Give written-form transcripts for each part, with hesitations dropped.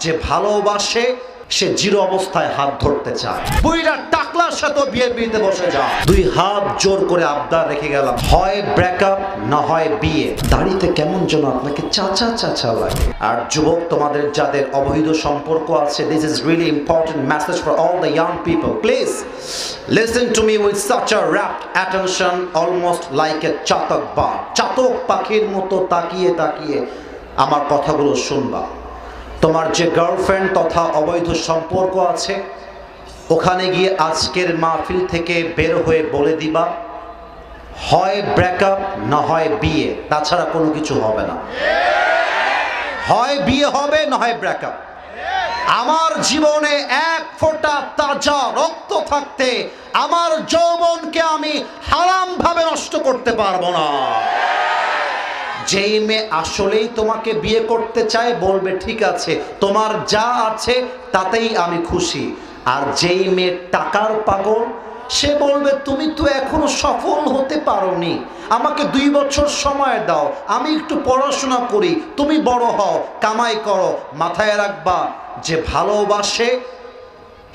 যে ভালোবাসে সে জিরো অবস্থায় হাত ধরতে চায়। বুইরা টাকলার সাথে বিয়েতে বসে যায়, দুই হাত জোর করে আবদার রেখে গেলাম, হয় ব্রেকআপ না হয় বিয়ে। দাড়িতে কেমন যেন আপনাকে চাচা চাচা লাগে। আর যুবক তোমাদের যাদের অবৈধ সম্পর্ক আছে, this is really important message for all the young people. Please listen to me with such a rapt attention, almost like a chatak bird. চাতক পাখির মতো তাকিয়ে তাকিয়ে আমার কথাগুলো শুনবা। তোমার যে গার্লফ্রেন্ড তথা অবৈধ সম্পর্ক আছে, ওখানে গিয়ে আজকের মাহফিল থেকে বের হয়ে বলে দিবা, হয় ব্রেকআপ না হয় বিয়ে, তাছাড়া কোনো কিছু হবে না। হয় বিয়ে হবে না হয় ব্রেকআপ। আমার জীবনে এক ফোঁটা তাজা রক্ত থাকতে আমার যৌবনকে আমি হারাম ভাবে নষ্ট করতে পারবো না। যেই মেয়ে আসলেই তোমাকে বিয়ে করতে চায় বলবে ঠিক আছে, তোমার যা আছে তাতেই আমি খুশি। আর যেই মেয়ে টাকার পাগল, সে বলবে তুমি তো এখনো সফল হতে পারোনি, আমাকে 2 বছর সময় দাও, আমি একটু পড়াশোনা করি, তুমি বড় হও, কামাই করো। মাথায় রাখবা, যে ভালোবাসে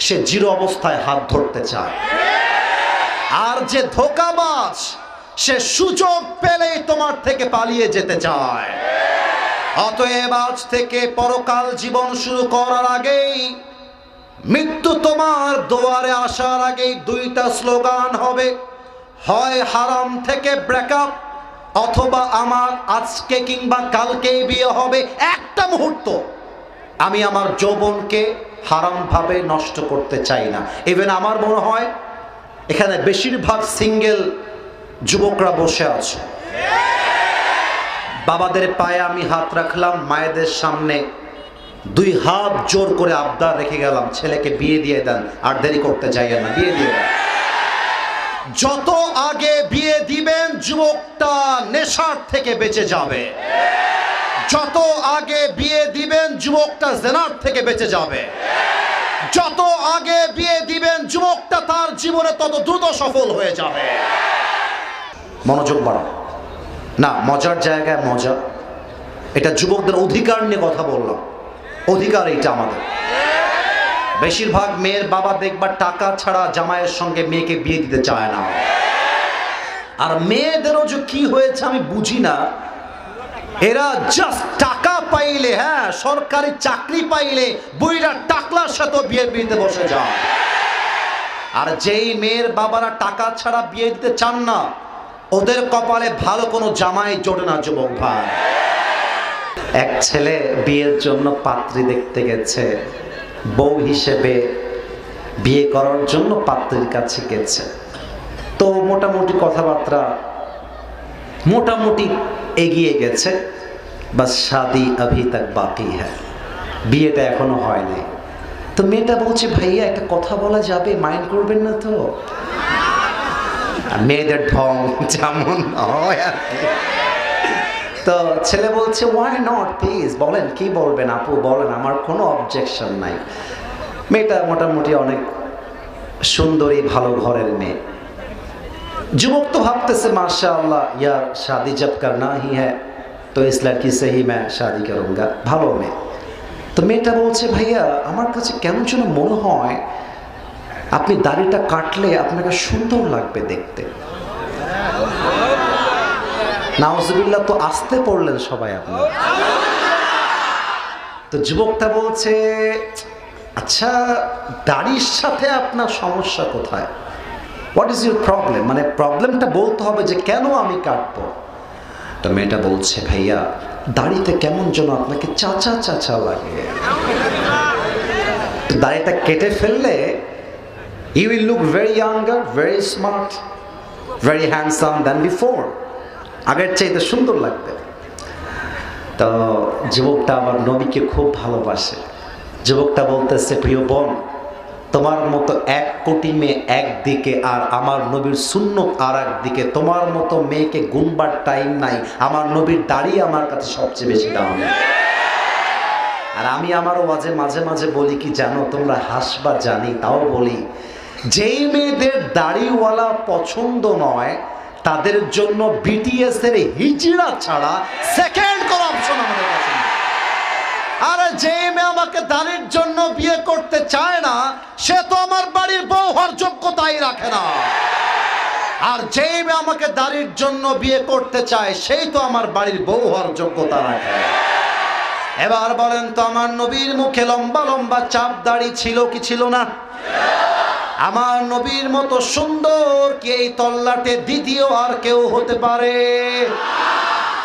সে জিরো অবস্থায় হাত ধরতে চায়। আর যে ধোঁকাবাজ, সে সুযোগ পেলেই তোমার থেকে পালিয়ে যেতে চায়। অতএব আজ থেকে পরকাল জীবন শুরু করার আগেই, মৃত্যু তোমার দুয়ারে আসার আগেই 2টা স্লোগান হবে, হয় হারাম থেকে ব্রেকআপ, অথবা আমার আজকে কিংবা কালকেই বিয়ে হবে। একটা মুহূর্ত আমি আমার যৌবনকে হারাম ভাবে নষ্ট করতে চাই না। ইভেন আমার মনে হয় এখানে বেশিরভাগ সিঙ্গেল যুবকরা বসে আছে। বাবাদের পায়ে আমি হাত রাখলাম, মায়েদের সামনে 2 হাত জোর করে আবদার রেখে গেলাম, ছেলেকে বিয়ে দিয়ে দেন, আর দেরি করতে যাইয়েন না, বিয়ে দিয়ে দেন। যত আগে বিয়ে দিবেন যুবকটা নেশার থেকে বেঁচে যাবে, যত আগে বিয়ে দিবেন যুবকটা জেনার থেকে বেঁচে যাবে, যত আগে বিয়ে দিবেন যুবকটা তার জীবনে তত দ্রুত সফল হয়ে যাবে। মনোযোগ বাড়াও না, মজার জায়গায় মজা। এটা যুবকদের অধিকার নিয়ে কথা বললাম, অধিকার এটা আমাদের। বেশিরভাগ মেয়ের বাবা দেখবা টাকা ছাড়া জামাইয়ের সঙ্গে মেয়েকে বিয়ে দিতে চায় না। আর মেয়েদেরও যে কি হয়েছে আমি বুঝি না, এরা জাস্ট টাকা পাইলে, হ্যাঁ সরকারি চাকরি পাইলে বুইরা টাকলার সাথে বিয়েতে বসে যায়। আর যেই মেয়ের বাবারা টাকা ছাড়া বিয়ে দিতে চান না, ওদের কপালে ভালো কোনো জামাই জোটে না যুবক ভাই। এক ছেলে বিয়ের জন্য পাত্রী দেখতে গেছে, বউ হিসেবে বিয়ে করার জন্য পাত্রীর কাছে গেছে। তো মোটামুটি কথাবার্তা মোটামুটি এগিয়ে গেছে, বাস শাদি আভি তক বাকি হ্যায়, বিয়েটা এখনো হয়নি। তো মেয়েটা বলছে, ভাইয়া একটা কথা বলা যাবে, মাইন্ড করবেন না তো? মেয়েদের ঢং যেমন হয় আর কি। তো ছেলে বলছে, ওয়াই নট, প্লিজ বলেন, কি বলবেন আপু বলেন, আমার কোনো অবজেকশন নাই। মেয়েটা মোটামুটি অনেক সুন্দরী, ভালো ঘরের মেয়ে। যুবক তো ভাবতেছে মাশাআল্লাহ ইয়ার, শাদি জব করনা হি হ্যায় তো ইস লড়কি সে হি मैं शादी करूंगा। ভালো মেয়ে। তো মেয়েটা বলছে, ভাইয়া আমার কাছে কেমন যেন মনে হয় আপনি দাড়িটা কাটলে আপনাকে সুন্দর লাগবে দেখতে। নাউজুবিল্লাহ, তো আসতে পড়লেন সবাই আপনি। তো যুবকটা বলছে, আচ্ছা দাড়ির সাথে আপনার সমস্যা কোথায়? What is your problem? মানে প্রবলেমটা বলতে হবে যে কেন আমি কাটবো। তো মেয়েটা বলছে, ভাইয়া দাড়িতে কেমন যেন আপনাকে চাচা চাচা লাগে। দাড়িটা কেটে ফেললে you will look very younger, very smart, very handsome than before. আগের চাইতে সুন্দর লাগবে। তো যুবকটা আবার নবীকে খুব ভালোবাসে। যুবকটা বলতেছে, প্রিয় বোন, তোমার মতো 1 কোটি মেয়ে একদিকে আর আমার নবীর সুন্নত আর একদিকে, তোমার মতো মেয়েকে গুনবার টাইম নাই। আমার নবীর দাড়ি আমার কাছে সবচেয়ে বেশি দাম। আর আমি আমার ওয়াজে মাঝে মাঝে বলি কি জানো, তোমরা হাসবা জানি, তাও বলি, যেই মেয়েদের দাড়িওয়ালা পছন্দ নয় তাদের জন্য বিটিএস এর হিজড়া ছাড়া সেকেন্ড কোন অপশন আমাদের কাছে নেই। আরে যে মেয়ে আমাকে দাড়ির জন্য বিয়ে করতে চায় না, সে তো আমার বাড়ির বউ হওয়ার যোগ্যতাই রাখে না। আর যে মেয়ে আমাকে দাড়ির জন্য বিয়ে করতে চায়, সেই তো আমার বাড়ির বউ হওয়ার যোগ্যতা রাখে। এবার বলেন তো, আমার নবীর মুখে লম্বা লম্বা চাপ দাড়ি ছিল কি ছিল না? আমার নবীর মতো সুন্দর কি এই তল্লাটে দ্বিতীয় আর কেউ হতে পারে?